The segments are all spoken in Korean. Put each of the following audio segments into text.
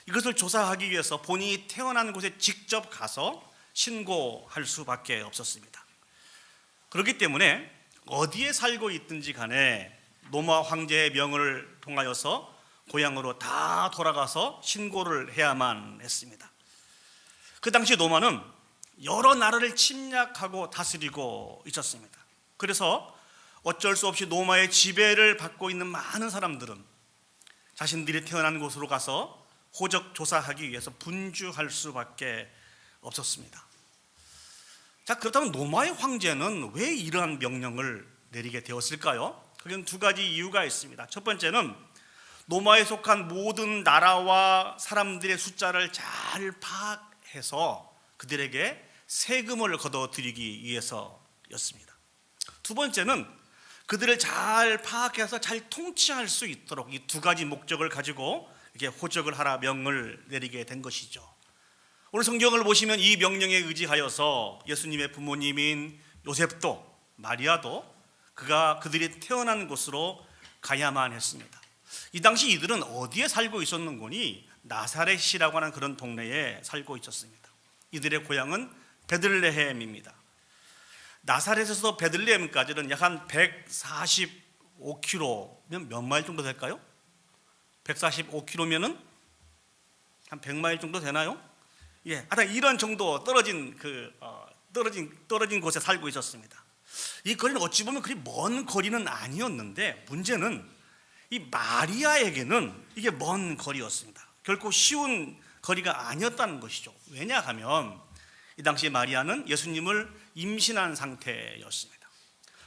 이것을 조사하기 위해서 본인이 태어난 곳에 직접 가서 신고할 수밖에 없었습니다. 그렇기 때문에 어디에 살고 있든지 간에 노마 황제의 명을 통하여서 고향으로 다 돌아가서 신고를 해야만 했습니다. 그 당시 노마는 여러 나라를 침략하고 다스리고 있었습니다. 그래서 어쩔 수 없이 노마의 지배를 받고 있는 많은 사람들은 자신들이 태어난 곳으로 가서 호적 조사하기 위해서 분주할 수밖에 없었습니다. 자, 그렇다면 노마의 황제는 왜 이러한 명령을 내리게 되었을까요? 그건 두 가지 이유가 있습니다. 첫 번째는 노마에 속한 모든 나라와 사람들의 숫자를 잘 파악해서 그들에게 세금을 걷어들이기 위해서였습니다. 두 번째는 그들을 잘 파악해서 잘 통치할 수 있도록 이 두 가지 목적을 가지고 이렇게 호적을 하라 명을 내리게 된 것이죠. 오늘 성경을 보시면 이 명령에 의지하여서 예수님의 부모님인 요셉도 마리아도 그들이 태어난 곳으로 가야만 했습니다. 이 당시 이들은 어디에 살고 있었는 거니? 나사렛이라고 하는 그런 동네에 살고 있었습니다. 이들의 고향은 베들레헴입니다. 나사렛에서 베들레헴까지는 약 한 145km면 몇 마일 정도 될까요? 145km면은 한 100마일 정도 되나요? 예, 하여튼 이런 정도 떨어진 곳에 살고 있었습니다. 이 거리는 어찌 보면 그리 먼 거리는 아니었는데 문제는 이 마리아에게는 이게 먼 거리였습니다. 결코 쉬운 거리가 아니었다는 것이죠. 왜냐하면 이 당시 마리아는 예수님을 임신한 상태였습니다.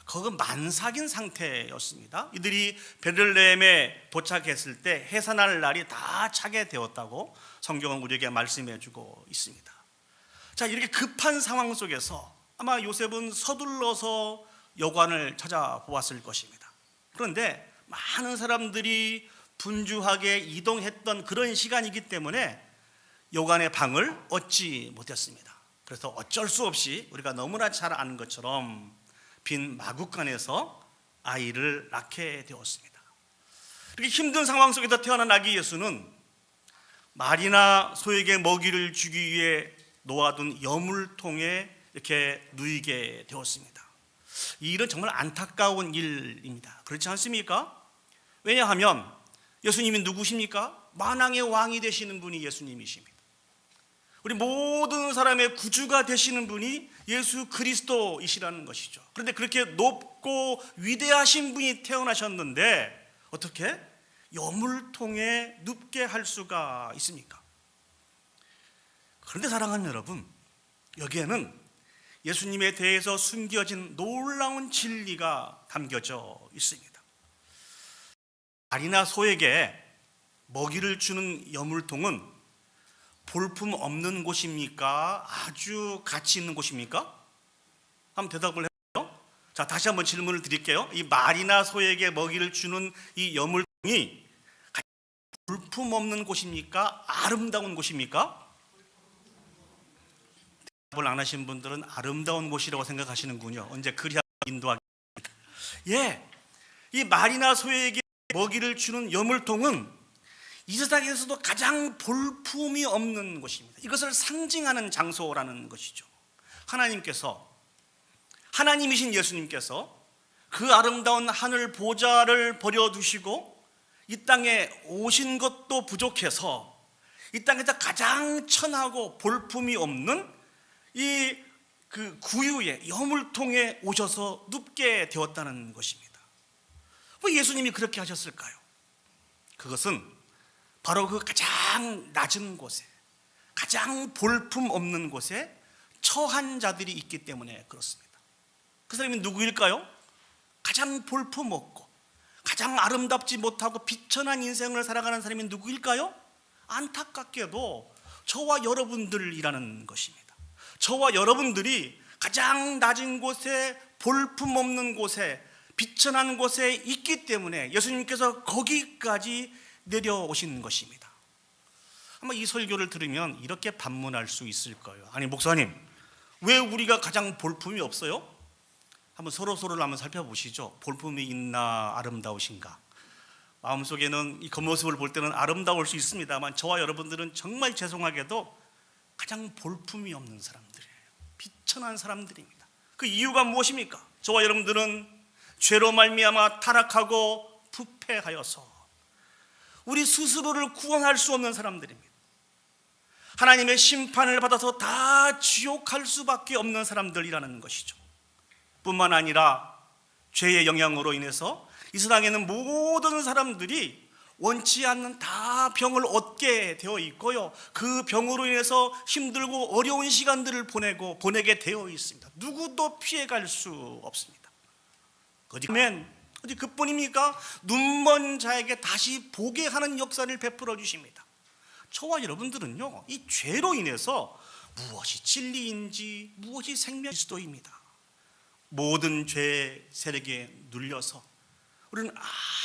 거기 만삭인 상태였습니다. 이들이 베들레헴에 도착했을 때 해산할 날이 다 차게 되었다고 성경은 우리에게 말씀해 주고 있습니다. 자, 이렇게 급한 상황 속에서 아마 요셉은 서둘러서 여관을 찾아보았을 것입니다. 그런데 많은 사람들이 분주하게 이동했던 그런 시간이기 때문에 여관의 방을 얻지 못했습니다. 그래서 어쩔 수 없이 우리가 너무나 잘 아는 것처럼 빈 마구간에서 아이를 낳게 되었습니다. 이렇게 힘든 상황 속에서 태어난 아기 예수는 말이나 소에게 먹이를 주기 위해 놓아둔 여물통에 이렇게 누이게 되었습니다. 이 일은 정말 안타까운 일입니다. 그렇지 않습니까? 왜냐하면 예수님이 누구십니까? 만왕의 왕이 되시는 분이 예수님이십니다. 우리 모든 사람의 구주가 되시는 분이 예수 그리스도이시라는 것이죠. 그런데 그렇게 높고 위대하신 분이 태어나셨는데 어떻게 여물통에 눕게 할 수가 있습니까? 그런데 사랑하는 여러분, 여기에는 예수님에 대해서 숨겨진 놀라운 진리가 담겨져 있습니다. 말이나 소에게 먹이를 주는 여물통은 볼품 없는 곳입니까? 아주 가치 있는 곳입니까? 한번 대답을 해요. 자, 다시 한번 질문을 드릴게요. 이 말이나 소에게 먹이를 주는 이 여물통이 볼품 없는 곳입니까? 아름다운 곳입니까? 대답을 안 하신 분들은 아름다운 곳이라고 생각하시는군요. 언제 그리하여 인도하겠습니까? 예, 이 말이나 소에게 먹이를 주는 여물통은 이 세상에서도 가장 볼품이 없는 곳입니다. 이것을 상징하는 장소라는 것이죠. 하나님이신 예수님께서 그 아름다운 하늘 보좌를 버려두시고 이 땅에 오신 것도 부족해서 이 땅에서 가장 천하고 볼품이 없는 이 구유의 여물통에 오셔서 눕게 되었다는 것입니다. 왜 예수님이 그렇게 하셨을까요? 그것은 바로 그 가장 낮은 곳에, 가장 볼품 없는 곳에 처한 자들이 있기 때문에 그렇습니다. 그 사람이 누구일까요? 가장 볼품 없고 가장 아름답지 못하고 비천한 인생을 살아가는 사람이 누구일까요? 안타깝게도 저와 여러분들이라는 것입니다. 저와 여러분들이 가장 낮은 곳에, 볼품 없는 곳에, 비천한 곳에 있기 때문에 예수님께서 거기까지 내려오신 것입니다. 아마 이 설교를 들으면 이렇게 반문할 수 있을 거예요. 아니, 목사님, 왜 우리가 가장 볼품이 없어요? 한번 서로를 한번 살펴보시죠. 볼품이 있나, 아름다우신가? 마음속에는 이 겉모습을 볼 때는 아름다울 수 있습니다만 저와 여러분들은 정말 죄송하게도 가장 볼품이 없는 사람들이에요. 비천한 사람들입니다. 그 이유가 무엇입니까? 저와 여러분들은 죄로 말미암아 타락하고 부패하여서 우리 스스로를 구원할 수 없는 사람들입니다. 하나님의 심판을 받아서 다 지옥할 수밖에 없는 사람들이라는 것이죠. 뿐만 아니라 죄의 영향으로 인해서 이 세상에는 모든 사람들이 원치 않는 다 병을 얻게 되어 있고요, 그 병으로 인해서 힘들고 어려운 시간들을 보내게 되어 있습니다. 누구도 피해갈 수 없습니다. 어디 그뿐입니까? 눈먼 자에게 다시 보게 하는 역사를 베풀어 주십니다. 저와 여러분들은요, 이 죄로 인해서 무엇이 진리인지 무엇이 생명 그리스도입니다. 모든 죄의 세력에 눌려서 우리는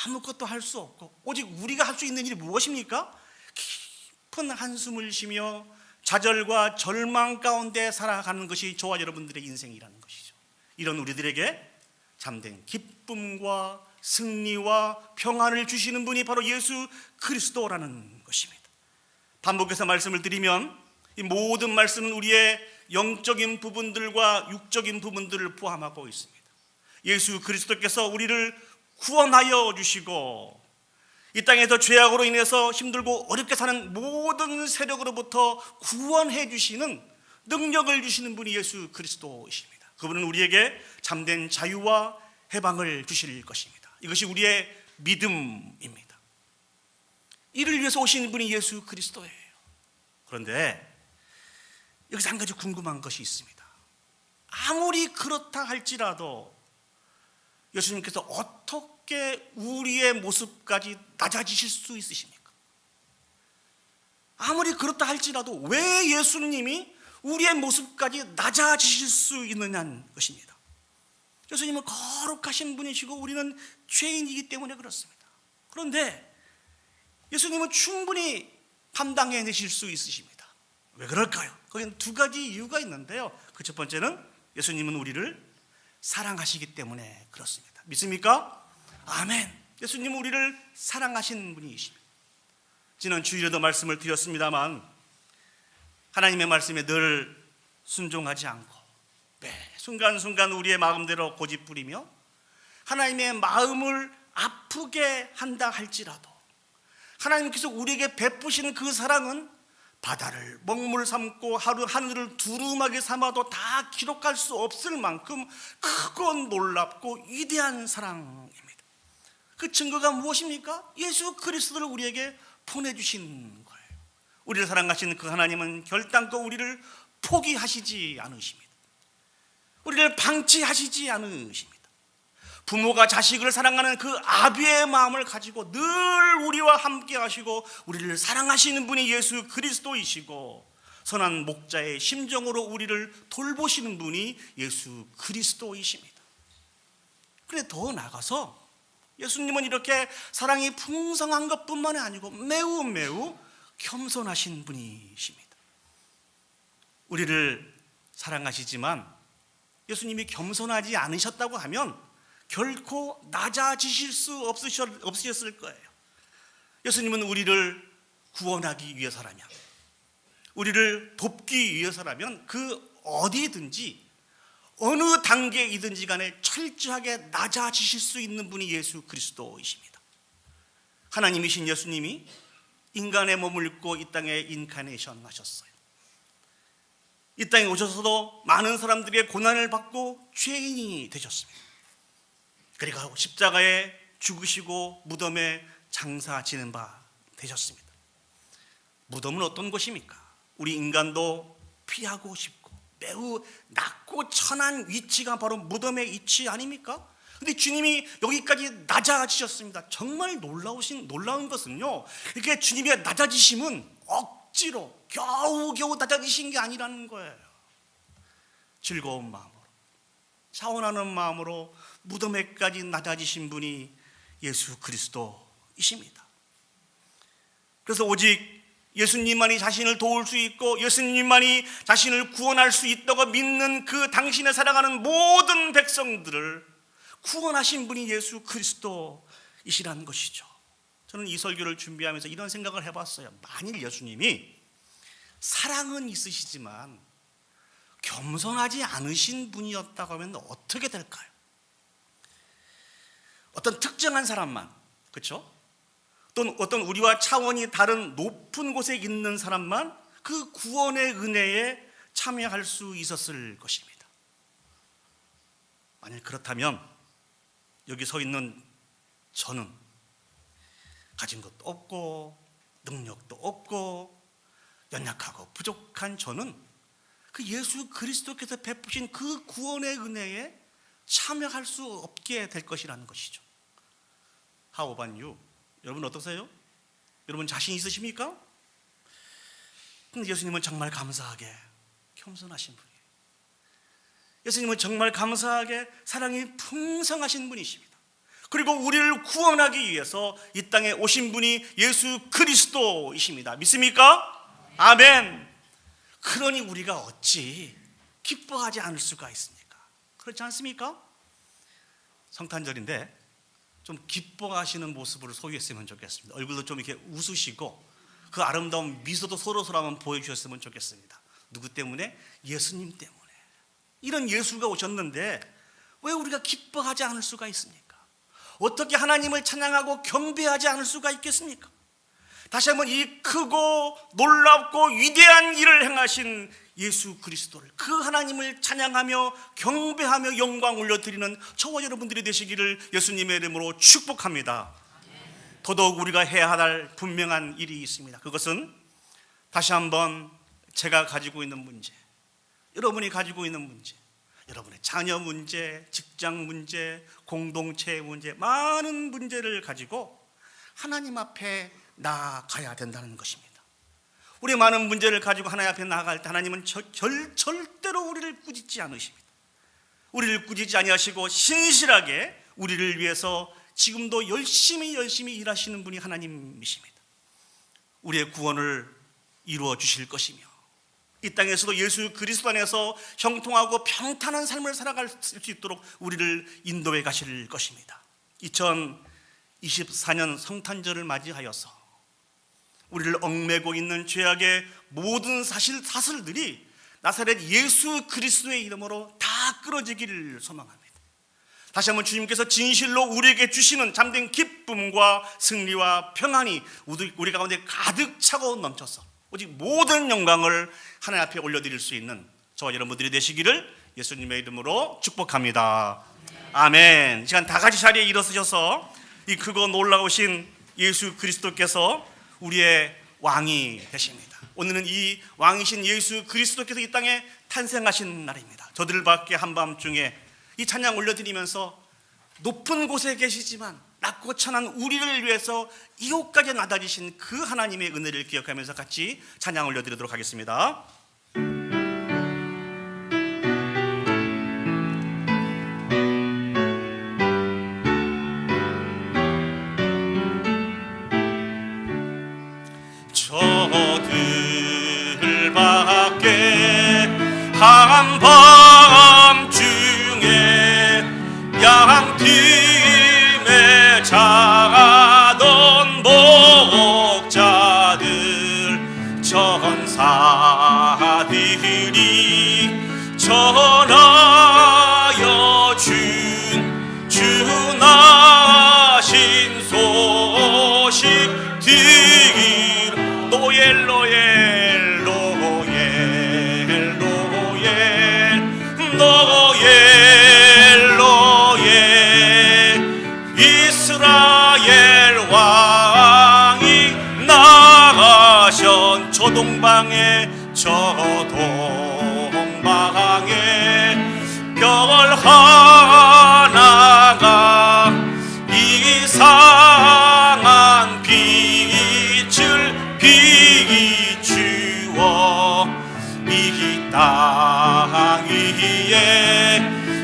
아무것도 할 수 없고 오직 우리가 할 수 있는 일이 무엇입니까? 깊은 한숨을 쉬며 좌절과 절망 가운데 살아가는 것이 저와 여러분들의 인생이라는 것이죠. 이런 우리들에게 참된 기쁨과 승리와 평안을 주시는 분이 바로 예수 그리스도라는 것입니다. 반복해서 말씀을 드리면 이 모든 말씀은 우리의 영적인 부분들과 육적인 부분들을 포함하고 있습니다. 예수 그리스도께서 우리를 구원하여 주시고 이 땅에서 죄악으로 인해서 힘들고 어렵게 사는 모든 세력으로부터 구원해 주시는 능력을 주시는 분이 예수 그리스도이십니다. 그분은 우리에게 참된 자유와 해방을 주실 것입니다. 이것이 우리의 믿음입니다. 이를 위해서 오신 분이 예수 그리스도예요. 그런데 여기서 한 가지 궁금한 것이 있습니다. 아무리 그렇다 할지라도 예수님께서 어떻게 우리의 모습까지 낮아지실 수 있으십니까? 아무리 그렇다 할지라도 왜 예수님이 우리의 모습까지 낮아지실 수 있느냐는 것입니다. 예수님은 거룩하신 분이시고 우리는 죄인이기 때문에 그렇습니다. 그런데 예수님은 충분히 감당해내실 수 있으십니다. 왜 그럴까요? 거기는 두 가지 이유가 있는데요, 그 첫 번째는 예수님은 우리를 사랑하시기 때문에 그렇습니다. 믿습니까? 아멘. 예수님은 우리를 사랑하신 분이십니다. 지난 주일에도 말씀을 드렸습니다만 하나님의 말씀에 늘 순종하지 않고 순간순간 우리의 마음대로 고집부리며 하나님의 마음을 아프게 한다 할지라도 하나님께서 우리에게 베푸시는 그 사랑은 바다를 먹물 삼고 하늘을 두루마기 삼아도 다 기록할 수 없을 만큼 크고 놀랍고 위대한 사랑입니다. 그 증거가 무엇입니까? 예수 그리스도를 우리에게 보내주신 거예요. 우리를 사랑하시는 그 하나님은 결단코 우리를 포기하시지 않으십니다. 우리를 방치하시지 않으십니다. 부모가 자식을 사랑하는 그 아비의 마음을 가지고 늘 우리와 함께 하시고 우리를 사랑하시는 분이 예수 그리스도이시고 선한 목자의 심정으로 우리를 돌보시는 분이 예수 그리스도이십니다. 그런데 더 나아가서 예수님은 이렇게 사랑이 풍성한 것뿐만 아니고 매우 겸손하신 분이십니다. 우리를 사랑하시지만 예수님이 겸손하지 않으셨다고 하면 결코 낮아지실 수 없으셨을 거예요. 예수님은 우리를 구원하기 위해서라면, 우리를 돕기 위해서라면 그 어디든지 어느 단계이든지 간에 철저하게 낮아지실 수 있는 분이 예수 그리스도이십니다. 하나님이신 예수님이 인간의 몸을 입고 이 땅에 인카네이션 하셨어요. 이 땅에 오셔서도 많은 사람들의 고난을 받고 죄인이 되셨습니다. 그리고 십자가에 죽으시고 무덤에 장사 지는 바 되셨습니다. 무덤은 어떤 곳입니까? 우리 인간도 피하고 싶고 매우 낮고 천한 위치가 바로 무덤의 위치 아닙니까? 근데 주님이 여기까지 낮아지셨습니다. 정말 놀라운 것은요, 이렇게 주님의 낮아지심은 억지로 겨우 낮아지신 게 아니라는 거예요. 즐거운 마음으로, 차원하는 마음으로 무덤에까지 낮아지신 분이 예수 그리스도이십니다. 그래서 오직 예수님만이 자신을 도울 수 있고 예수님만이 자신을 구원할 수 있다고 믿는 그 당신의 사랑하는 모든 백성들을 구원하신 분이 예수 그리스도이시라는 것이죠. 저는 이 설교를 준비하면서 이런 생각을 해봤어요. 만일 예수님이 사랑은 있으시지만 겸손하지 않으신 분이었다고 하면 어떻게 될까요? 어떤 특정한 사람만, 그렇죠? 또는 어떤 우리와 차원이 다른 높은 곳에 있는 사람만 그 구원의 은혜에 참여할 수 있었을 것입니다. 만약 그렇다면 여기 서 있는 저는 가진 것도 없고 능력도 없고 연약하고 부족한 저는 그 예수 그리스도께서 베푸신 그 구원의 은혜에 참여할 수 없게 될 것이라는 것이죠. How about you? 여러분 어떠세요? 여러분 자신 있으십니까? 근데 예수님은 정말 감사하게 겸손하신 분이에요. 예수님은 정말 감사하게 사랑이 풍성하신 분이십니다. 그리고 우리를 구원하기 위해서 이 땅에 오신 분이 예수 그리스도이십니다. 믿습니까? 아멘. 그러니 우리가 어찌 기뻐하지 않을 수가 있습니까? 그렇지 않습니까? 성탄절인데 좀 기뻐하시는 모습을 소유했으면 좋겠습니다. 얼굴도 좀 이렇게 웃으시고 그 아름다운 미소도 서로 한번 보여주셨으면 좋겠습니다. 누구 때문에? 예수님 때문에. 이런 예수가 오셨는데 왜 우리가 기뻐하지 않을 수가 있습니까? 어떻게 하나님을 찬양하고 경배하지 않을 수가 있겠습니까? 다시 한번 이 크고 놀랍고 위대한 일을 행하신 예수 그리스도를, 그 하나님을 찬양하며 경배하며 영광 올려드리는 저와 여러분들이 되시기를 예수님의 이름으로 축복합니다. 더더욱 우리가 해야 할 분명한 일이 있습니다. 그것은 다시 한번 제가 가지고 있는 문제, 여러분이 가지고 있는 문제, 여러분의 자녀 문제, 직장 문제, 공동체 문제, 많은 문제를 가지고 하나님 앞에 나아가야 된다는 것입니다. 우리 많은 문제를 가지고 하나님 앞에 나아갈 때 하나님은 절대로 우리를 꾸짖지 않으십니다. 우리를 꾸짖지 아니하시고 신실하게 우리를 위해서 지금도 열심히 일하시는 분이 하나님이십니다. 우리의 구원을 이루어 주실 것이며 이 땅에서도 예수 그리스도 안에서 형통하고 평탄한 삶을 살아갈 수 있도록 우리를 인도해 가실 것입니다. 2024년 성탄절을 맞이하여서 우리를 얽매고 있는 죄악의 모든 사슬들이 나사렛 예수 그리스도의 이름으로 다 끊어지기를 소망합니다. 다시 한번 주님께서 진실로 우리에게 주시는 참된 기쁨과 승리와 평안이 우리 가운데 가득 차고 넘쳐서 오직 모든 영광을 하나님 앞에 올려드릴 수 있는 저와 여러분들이 되시기를 예수님의 이름으로 축복합니다. 아멘. 이 시간 다 같이 자리에 일어서셔서 이 크고 놀라우신 예수 그리스도께서 우리의 왕이 되십니다. 오늘은 이 왕이신 예수 그리스도께서 이 땅에 탄생하신 날입니다. 저들 밖에 한밤중에 이 찬양 올려드리면서 높은 곳에 계시지만 낮고 천한 우리를 위해서 이곳까지 나다리신 그 하나님의 은혜를 기억하면서 같이 찬양 올려드리도록 하겠습니다. 저들 밖에 한밤중에 양팀에 자던 목자들 전사들이 전하여 주나신 소식들 노엘 이스라엘 왕이 나가신 저동방에 별 하나가 이상한 빛을 비추어 이 땅 위에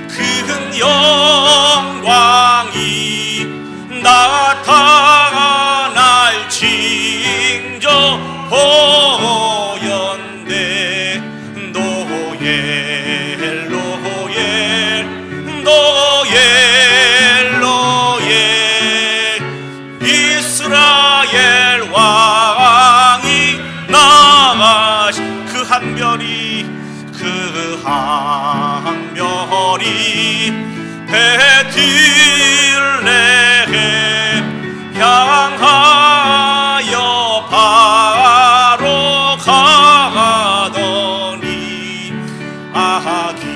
큰 영광이 나타날 징조 보였네. 노엘 이스라엘 한 별이 그 한 별이 베들레헴 향하여 바로 가더니 아기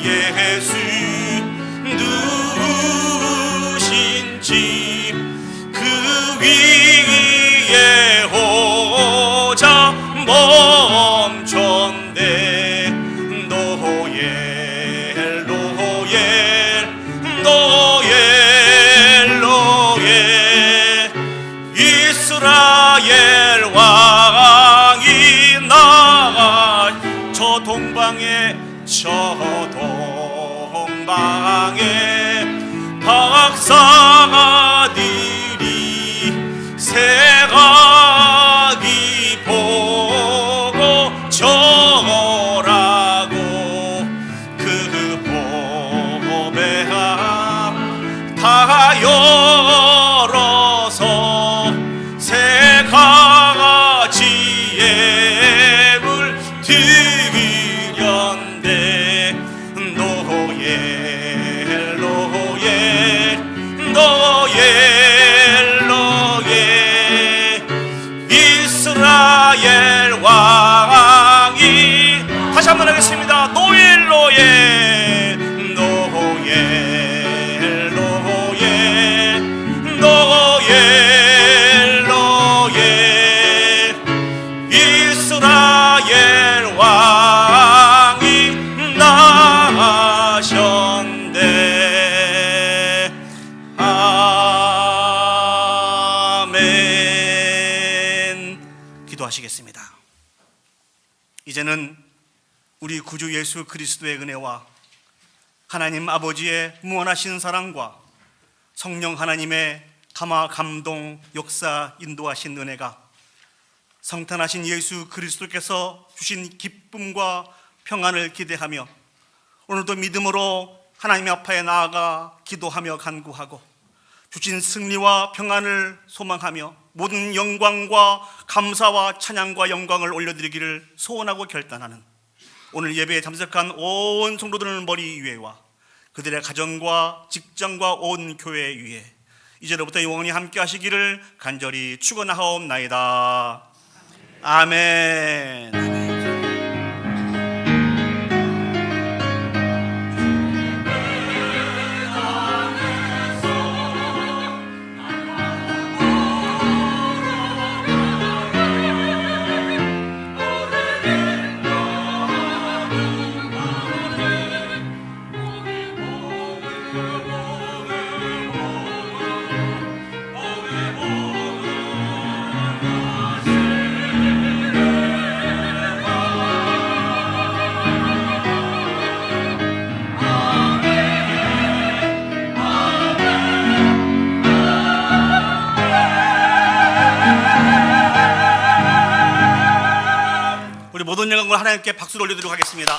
예수 누우신 집 그 위에 오자 멈췄네. 노엘 노엘 노엘 노엘 이스라엘 왕이 나가 저 동방에 박사들이 새가기 보고 절하고 그 보배가 다 열어서 새 가지에 물 드렸네. 노엘 노엘 노엘 노엘 이스라엘 왕이 다시 한번 하겠습니다. 노엘 노엘 노엘 노엘 노엘 노엘 이스라엘 왕이 나셨네. 아멘. 기도하시겠습니다. 이제는 우리 구주 예수 그리스도의 은혜와 하나님 아버지의 무한하신 사랑과 성령 하나님의 감동 역사 인도하신 은혜가 성탄하신 예수 그리스도께서 주신 기쁨과 평안을 기대하며 오늘도 믿음으로 하나님 앞에 나아가 기도하며 간구하고 주신 승리와 평안을 소망하며 모든 영광과 감사와 찬양과 영광을 올려드리기를 소원하고 결단하는 오늘 예배에 참석한 온 성도들의 머리 위에와 그들의 가정과 직장과 온 교회 위에 이제로부터 영원히 함께 하시기를 간절히 축원하옵나이다. 아멘. 모든 영광을 하나님께 박수를 올려드리도록 하겠습니다.